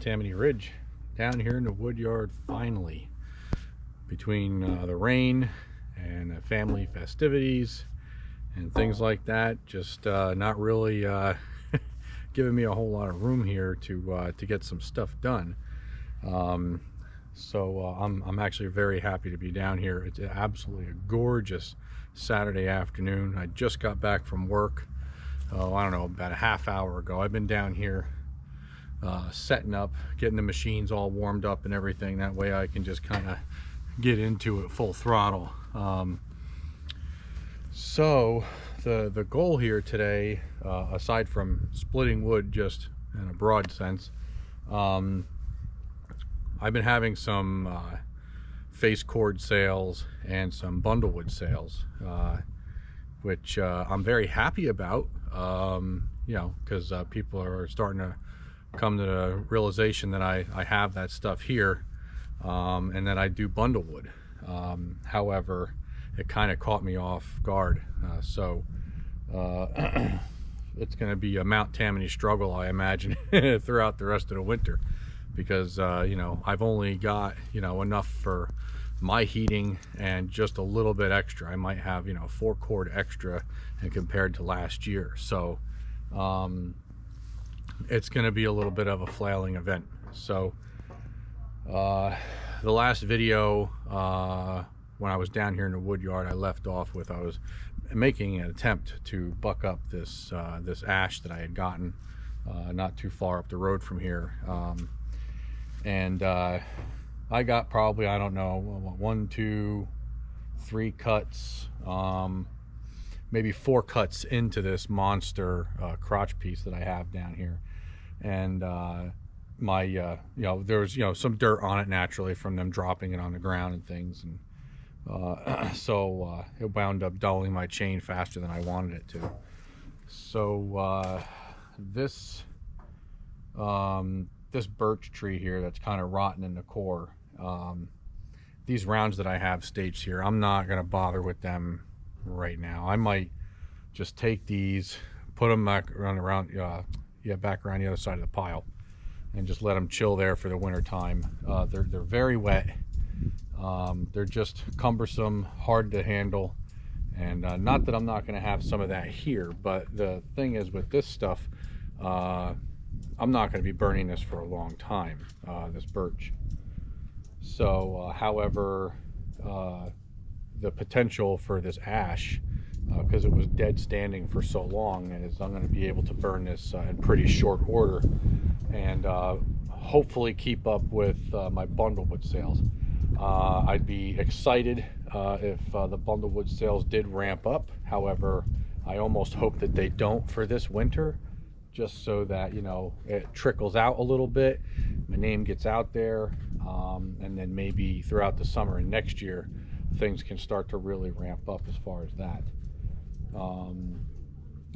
Tammany Ridge, down here in the wood yard finally. Between the rain and the family festivities and things like that, just not really giving me a whole lot of room here to get some stuff done. So I'm actually very happy to be down here. It's absolutely a gorgeous Saturday afternoon. I just got back from work, I don't know, about a half hour ago. I've been down here setting up, getting the machines all warmed up and everything. That way I can just kind of get into it full throttle. So the goal here today, aside from splitting wood just in a broad sense, I've been having some face cord sales and some bundlewood sales, which I'm very happy about, you know, because people are starting to come to the realization that I have that stuff here, and that I do bundlewood. However, it kind of caught me off guard, so it's going to be a Mount Tammany struggle, I imagine, throughout the rest of the winter, because you know, I've only got, you know, enough for my heating and just a little bit extra. I might have, you know, 4 cord extra and compared to last year. So it's going to be a little bit of a flailing event. So the last video, when I was down here in the wood yard, I left off with I was making an attempt to buck up this this ash that I had gotten not too far up the road from here, and I got probably, I don't know, 1, 2, 3 cuts, maybe 4 cuts into this monster crotch piece that I have down here. And my you know, there's, you know, some dirt on it naturally from them dropping it on the ground and things, and so it wound up dulling my chain faster than I wanted it to. So this this birch tree here that's kind of rotten in the core, these rounds that I have staged here, I'm not going to bother with them right now. I might just take these, put them back around back around the other side of the pile, and just let them chill there for the winter time. They're very wet. They're just cumbersome, hard to handle, and not that I'm not going to have some of that here, but the thing is with this stuff, I'm not going to be burning this for a long time, this birch. So however, the potential for this ash, because it was dead standing for so long, is I'm going to be able to burn this in pretty short order, and hopefully keep up with my bundlewood sales. I'd be excited if the bundlewood sales did ramp up. However, I almost hope that they don't for this winter, just so that, you know, it trickles out a little bit, my name gets out there, and then maybe throughout the summer and next year things can start to really ramp up as far as that. And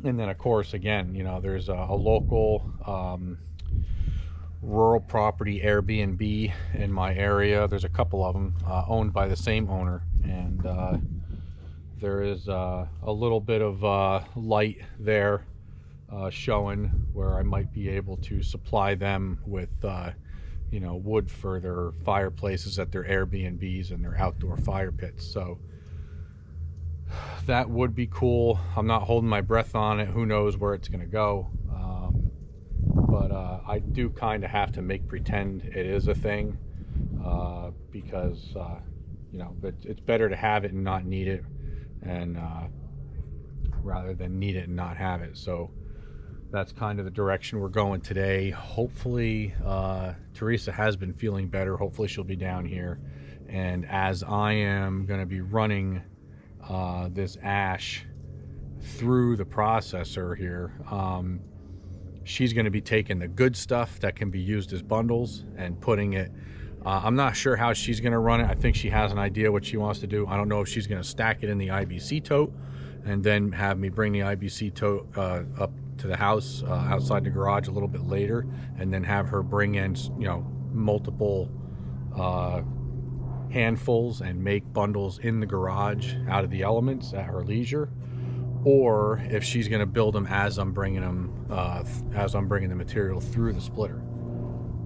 then of course, again, you know, there's a local rural property Airbnb in my area. There's a couple of them owned by the same owner, and there is a little bit of light there showing where I might be able to supply them with you know, wood for their fireplaces at their Airbnbs and their outdoor fire pits. So that would be cool. I'm not holding my breath on it. Who knows where it's going to go, but I do kind of have to make pretend it is a thing, because you know, it's better to have it and not need it, and rather than need it and not have it. So that's kind of the direction we're going today. Hopefully Teresa has been feeling better. Hopefully she'll be down here, and as I am going to be running this ash through the processor here, she's going to be taking the good stuff that can be used as bundles and putting it, I'm not sure how she's going to run it. I think she has an idea what she wants to do. I don't know if she's going to stack it in the IBC tote and then have me bring the IBC tote up to the house outside the garage a little bit later, and then have her bring in, you know, multiple handfuls and make bundles in the garage out of the elements at her leisure, or if she's going to build them as I'm bringing them, as I'm bringing the material through the splitter.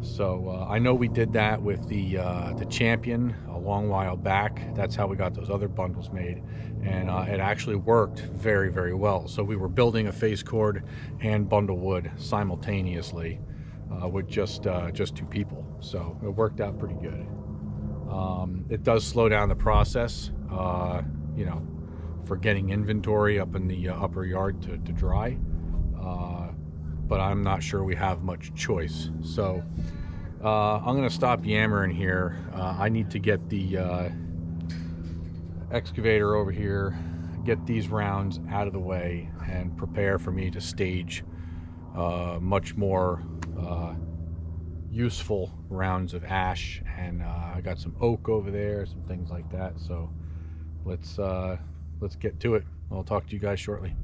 So I know we did that with the Champion a long while back. That's how we got those other bundles made, and it actually worked very, very well. So we were building a face cord and bundle wood simultaneously with just 2 people. So it worked out pretty good. It does slow down the process, you know, for getting inventory up in the upper yard to dry. But I'm not sure we have much choice. So I'm going to stop yammering here. I need to get the excavator over here, get these rounds out of the way, and prepare for me to stage much more useful rounds of ash. And I got some oak over there, some things like that. So let's get to it. I'll talk to you guys shortly.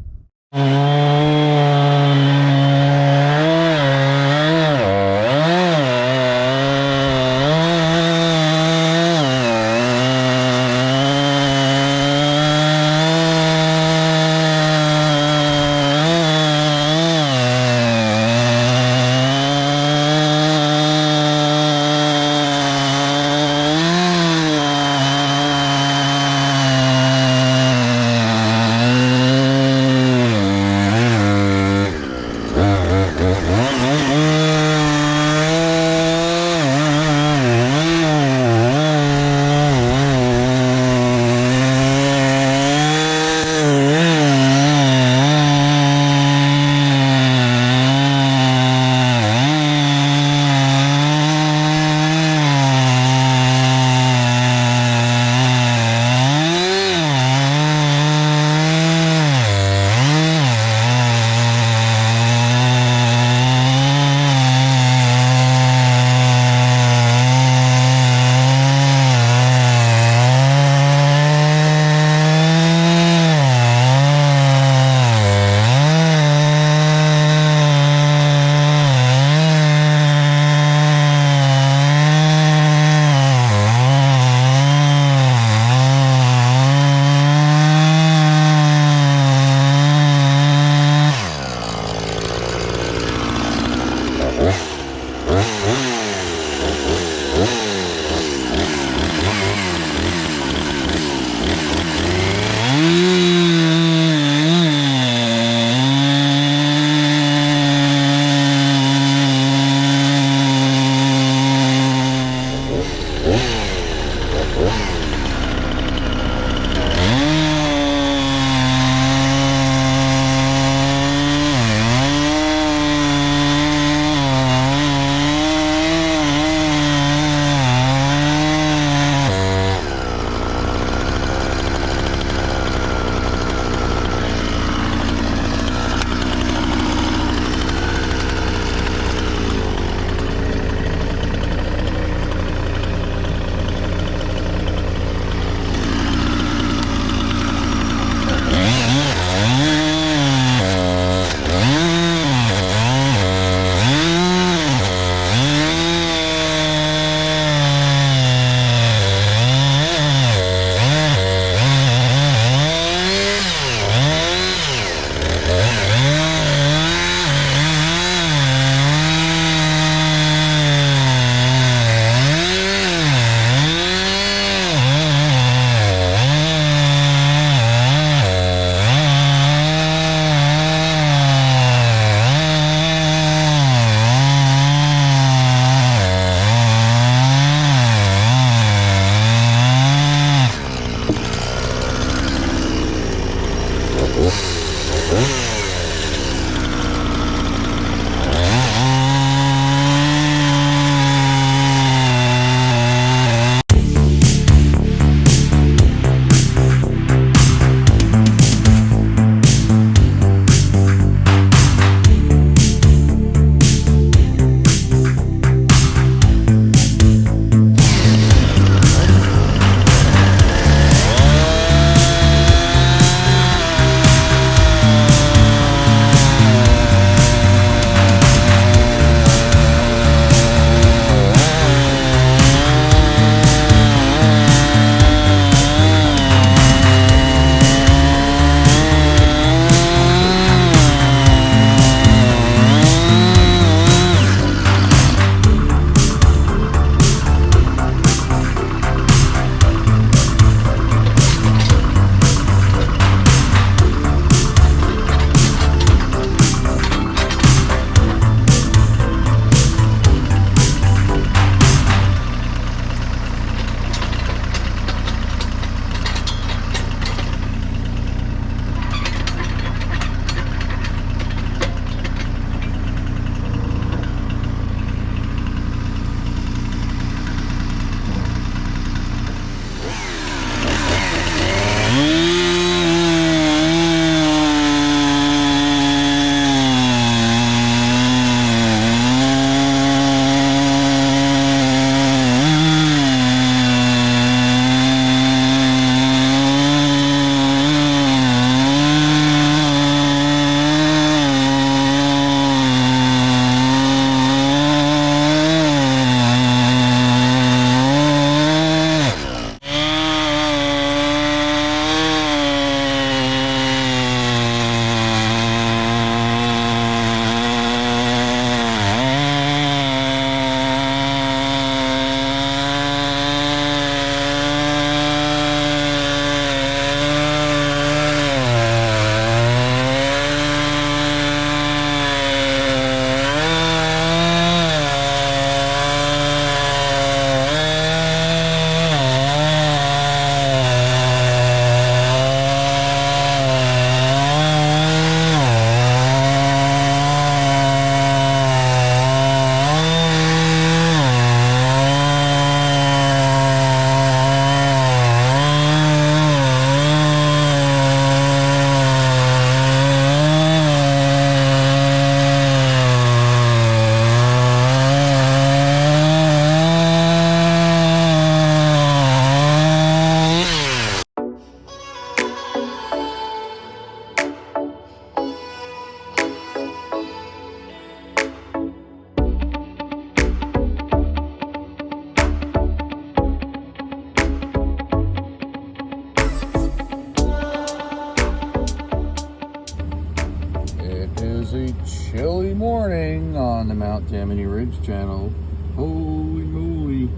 It is a chilly morning on the Mount Tammany Ridge channel. Holy moly.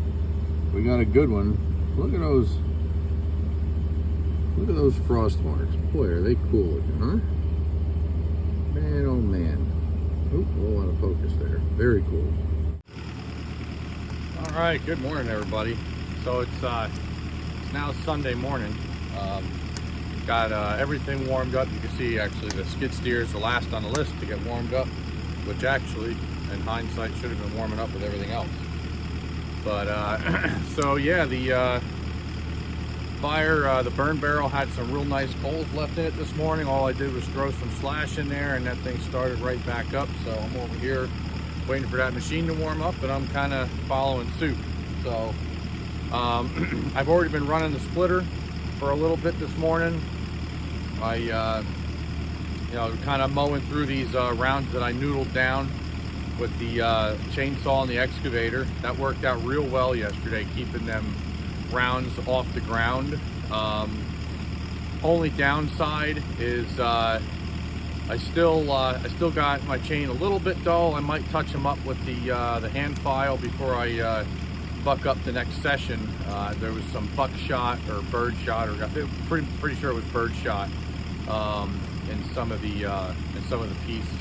We got a good one. Look at those. Look at those frost marks. Boy, are they cool looking, huh? Man, oh man. Oop, a little out of focus there. Very cool. All right, good morning, everybody. So it's now Sunday morning. Got everything warmed up. You can see actually the skid steer is the last on the list to get warmed up, which actually, in hindsight, should have been warming up with everything else. But so yeah, the fire, the burn barrel had some real nice coals left in it this morning. All I did was throw some slash in there, and that thing started right back up. So I'm over here waiting for that machine to warm up, and I'm kind of following suit. So I've already been running the splitter for a little bit this morning. I you know, kind of mowing through these rounds that I noodled down with the chainsaw and the excavator. That worked out real well yesterday, keeping them rounds off the ground. Only downside is I still got my chain a little bit dull. I might touch them up with the hand file before I buck up the next session. There was some buckshot or bird shot, or pretty sure it was bird shot in some of the pieces.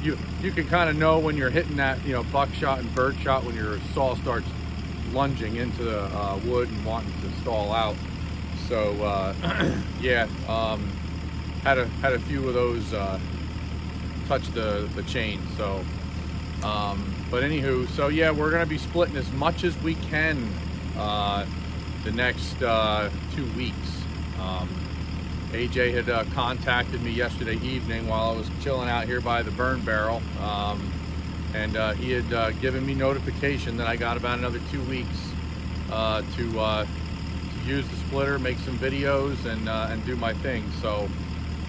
You can kind of know when you're hitting that, you know, buckshot and bird shot when your saw starts lunging into the wood and wanting to stall out. So yeah, had a few of those touch the chain. So but anywho, so yeah, we're gonna be splitting as much as we can the next 2 weeks. AJ had contacted me yesterday evening while I was chilling out here by the burn barrel, and he had given me notification that I got about another 2 weeks to use the splitter, make some videos, and do my thing. So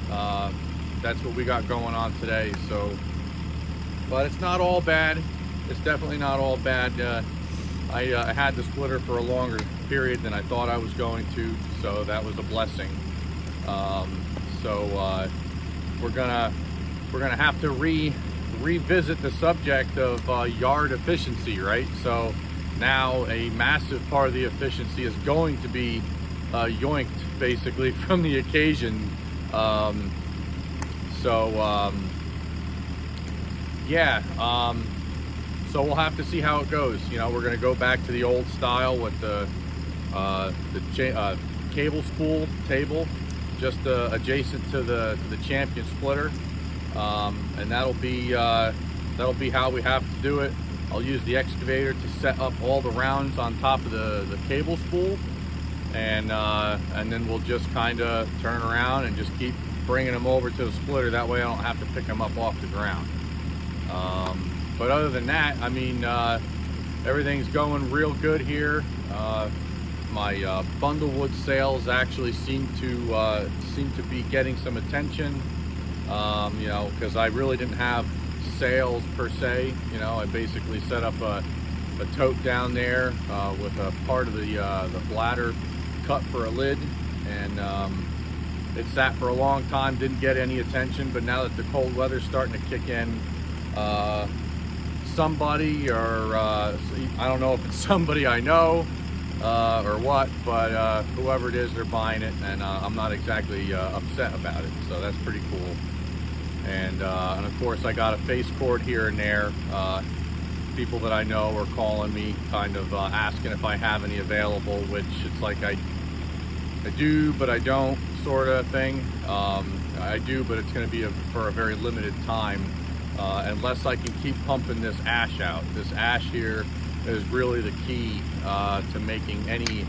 that's what we got going on today. So, but it's not all bad. It's definitely not all bad. I had the splitter for a longer period than I thought I was going to, so that was a blessing. So we're gonna have to revisit the subject of yard efficiency, right? So now a massive part of the efficiency is going to be yoinked basically from the occasion. Yeah, so we'll have to see how it goes. You know, we're going to go back to the old style with the cable spool table just adjacent to the champion splitter, and that'll be how we have to do it. I'll use the excavator to set up all the rounds on top of the cable spool, and then we'll just kind of turn around and just keep bringing them over to the splitter. That way I don't have to pick them up off the ground. But other than that, I mean, everything's going real good here. My bundlewood sales actually seem to be getting some attention. You know, because I really didn't have sales per se. You know, I basically set up a tote down there with a part of the bladder cut for a lid, and it sat for a long time, didn't get any attention. But now that the cold weather's starting to kick in, somebody, or I don't know if it's somebody I know or what, but whoever it is, they're buying it, and I'm not exactly upset about it. So that's pretty cool. And of course I got a face cord here and there. People that I know are calling me, kind of asking if I have any available, which it's like I do, but I don't, sort of thing. I do, but it's going to be for a very limited time, unless I can keep pumping this ash out. This ash here is really the key to making any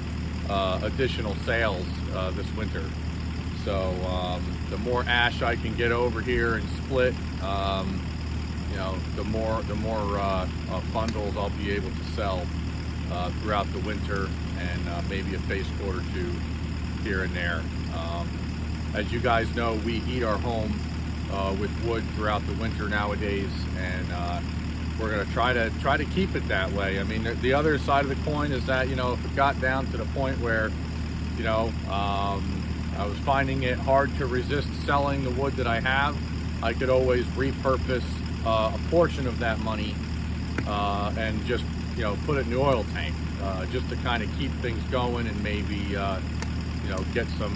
additional sales this winter. So the more ash I can get over here and split, you know, the more bundles I'll be able to sell throughout the winter, and maybe a face cord or two here and there. As you guys know, we heat our home with wood throughout the winter nowadays, and we're going to try to keep it that way. I mean, the other side of the coin is that, you know, if it got down to the point where, you know, I was finding it hard to resist selling the wood that I have, I could always repurpose a portion of that money and just, you know, put it in the oil tank, just to kind of keep things going, and maybe you know, get some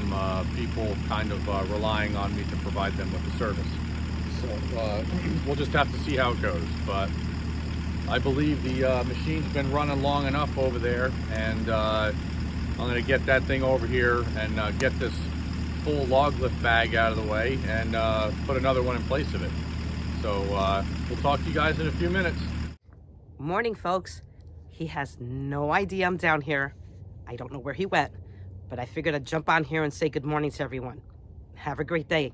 people kind of relying on me to provide them with the service. So we'll just have to see how it goes, but I believe the machine's been running long enough over there, and I'm going to get that thing over here and get this full log lift bag out of the way and put another one in place of it. So we'll talk to you guys in a few minutes. Morning, folks. He has no idea I'm down here. I don't know where he went, but I figured I'd jump on here and say good morning to everyone. Have a great day.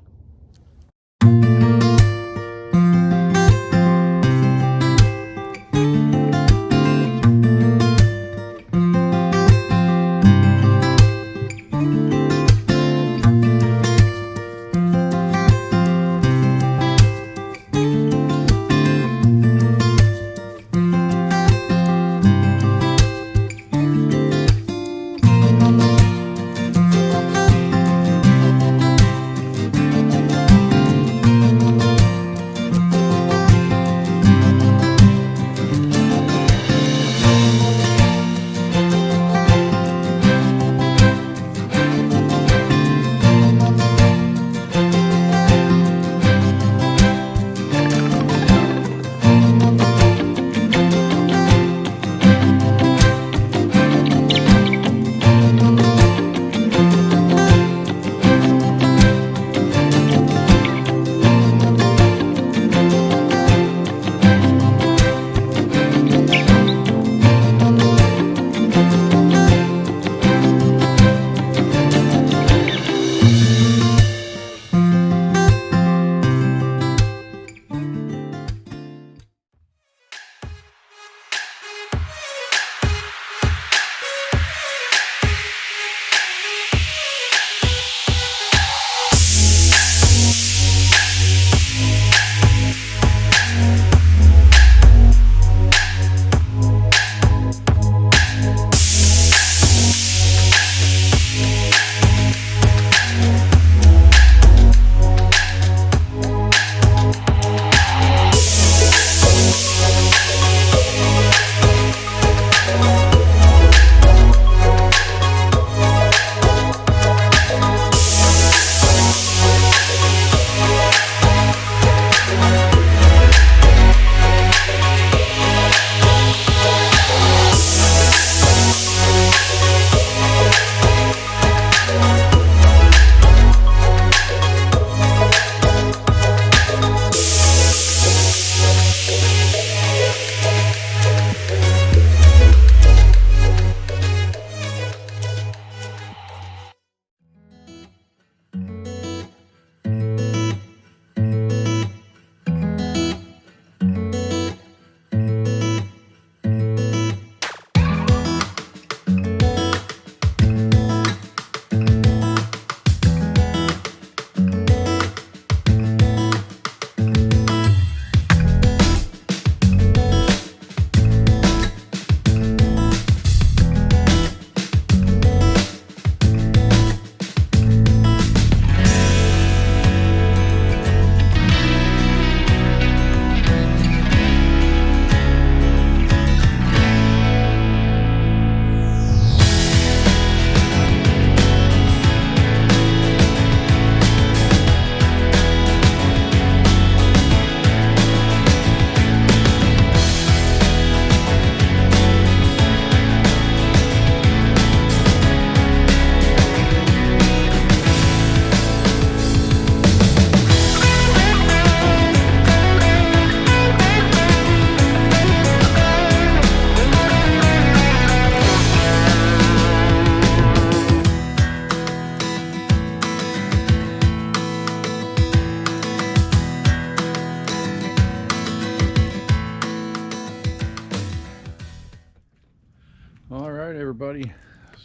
All right, everybody.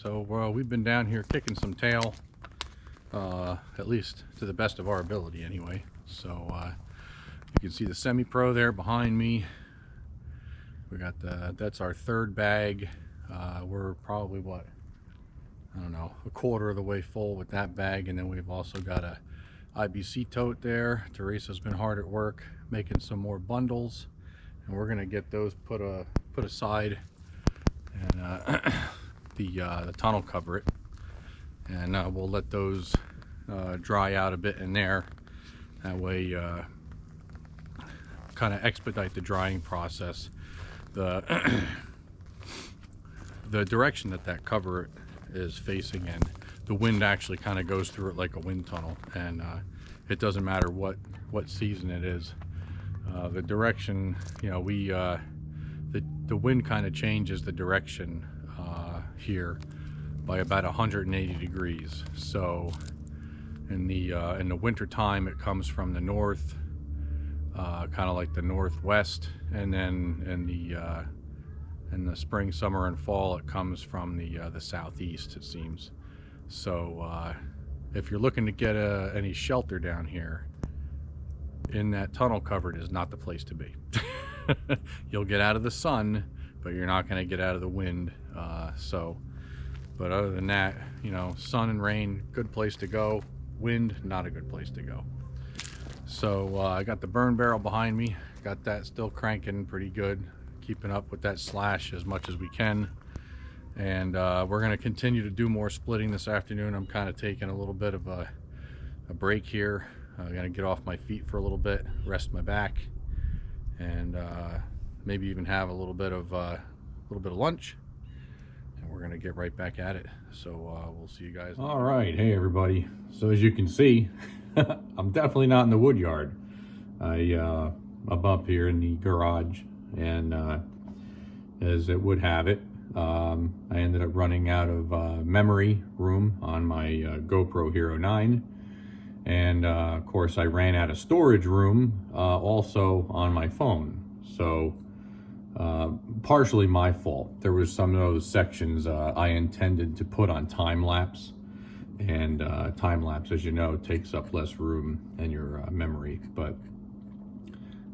So we've been down here kicking some tail, at least to the best of our ability anyway. So you can see the semi-pro there behind me. We got that's our third bag. We're probably, what, I don't know, a quarter of the way full with that bag, and then we've also got a IBC tote there. Teresa's been hard at work making some more bundles, and we're gonna get those put aside, and the tunnel cover it, and we'll let those dry out a bit in there. That way kind of expedite the drying process. The the direction that cover is facing in, the wind actually kind of goes through it like a wind tunnel, and it doesn't matter what season it is. The direction, you know, the wind kind of changes the direction here by about 180 degrees. So in the winter time, it comes from the north, kind of like the northwest, and then in the spring, summer, and fall, it comes from the southeast, it seems. So if you're looking to get any shelter down here, in that tunnel covered is not the place to be. You'll get out of the sun, but you're not going to get out of the wind. But other than that, you know, sun and rain, good place to go. Wind, not a good place to go. So I got the burn barrel behind me, got that still cranking pretty good, keeping up with that slash as much as we can. And we're going to continue to do more splitting this afternoon. I'm kind of taking a little bit of a break here. I'm going to get off my feet for a little bit, rest my back, and maybe even have a little bit of lunch. And we're going to get right back at it. So we'll see you guys. All right. Hey, everybody. So as you can see, I'm definitely not in the wood yard. I'm up here in the garage, and as it would have it, I ended up running out of memory room on my GoPro Hero 9. And of course, I ran out of storage room also on my phone. So partially my fault. There was some of those sections I intended to put on time lapse, and time lapse, as you know, takes up less room in your memory. But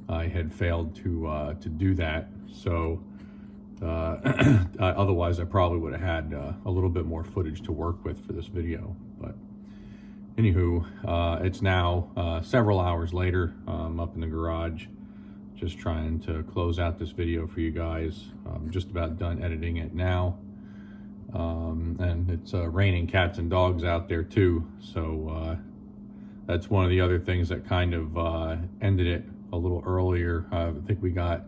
I had failed to do that. So otherwise, I probably would have had a little bit more footage to work with for this video. But anywho, it's now several hours later. I'm up in the garage, just trying to close out this video for you guys. I'm just about done editing it now. And it's raining cats and dogs out there too. So that's one of the other things that kind of ended it a little earlier. I think we got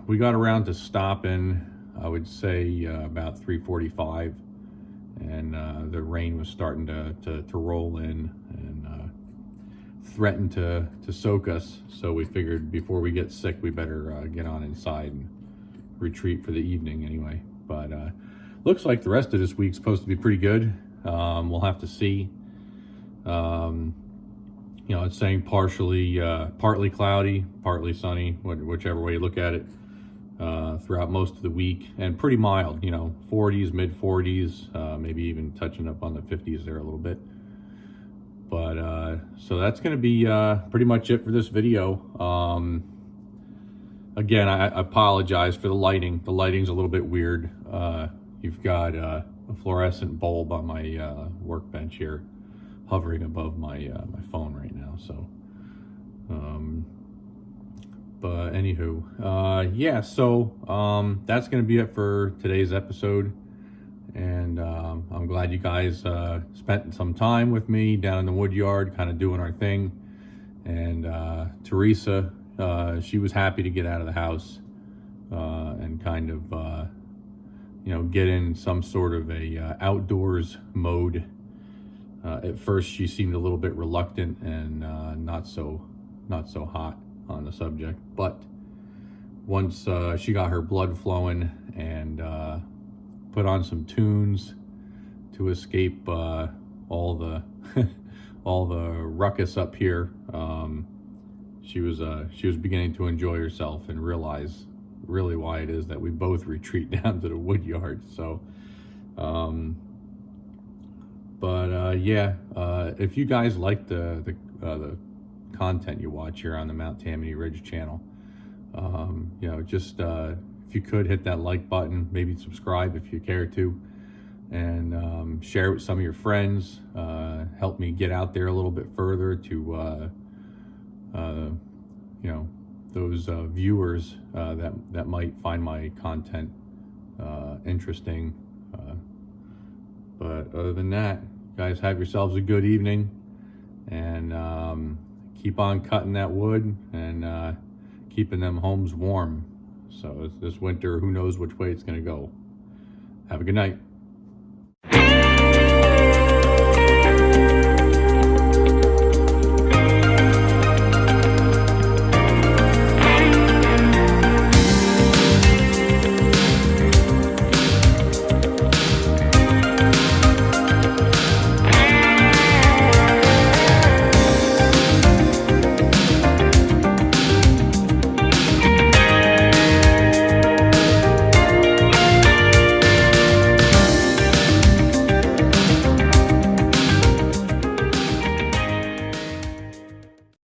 around to stopping, I would say about 3:45. And the rain was starting to roll in and threaten to soak us. So we figured before we get sick, we better get on inside and retreat for the evening anyway. But looks like the rest of this week's supposed to be pretty good. We'll have to see. You know, it's saying partly cloudy, partly sunny, whichever way you look at it, throughout most of the week, and pretty mild, you know, 40s, mid 40s, maybe even touching up on the 50s there a little bit. But so that's going to be pretty much it for this video. Again, I apologize for the lighting. The lighting's a little bit weird. You've got a fluorescent bulb on my workbench here, hovering above my phone right now. So, but anywho, yeah. So that's going to be it for today's episode. And I'm glad you guys spent some time with me down in the wood yard, kind of doing our thing. And Teresa, she was happy to get out of the house and kind of, you know, get in some sort of a outdoors mode. At first, she seemed a little bit reluctant and not so hot on the subject. But once she got her blood flowing and put on some tunes to escape all the all the ruckus up here, she was beginning to enjoy herself and realize really why it is that we both retreat down to the wood yard. So yeah, if you guys like the content you watch here on the Mount Tammany Ridge channel, you know, just if you could hit that like button, maybe subscribe if you care to. and share it with some of your friends. Help me get out there a little bit further to those viewers that might find my content interesting. But other than that, guys, have yourselves a good evening, and keep on cutting that wood and keeping them homes warm. So this winter, who knows which way it's going to go. Have a good night.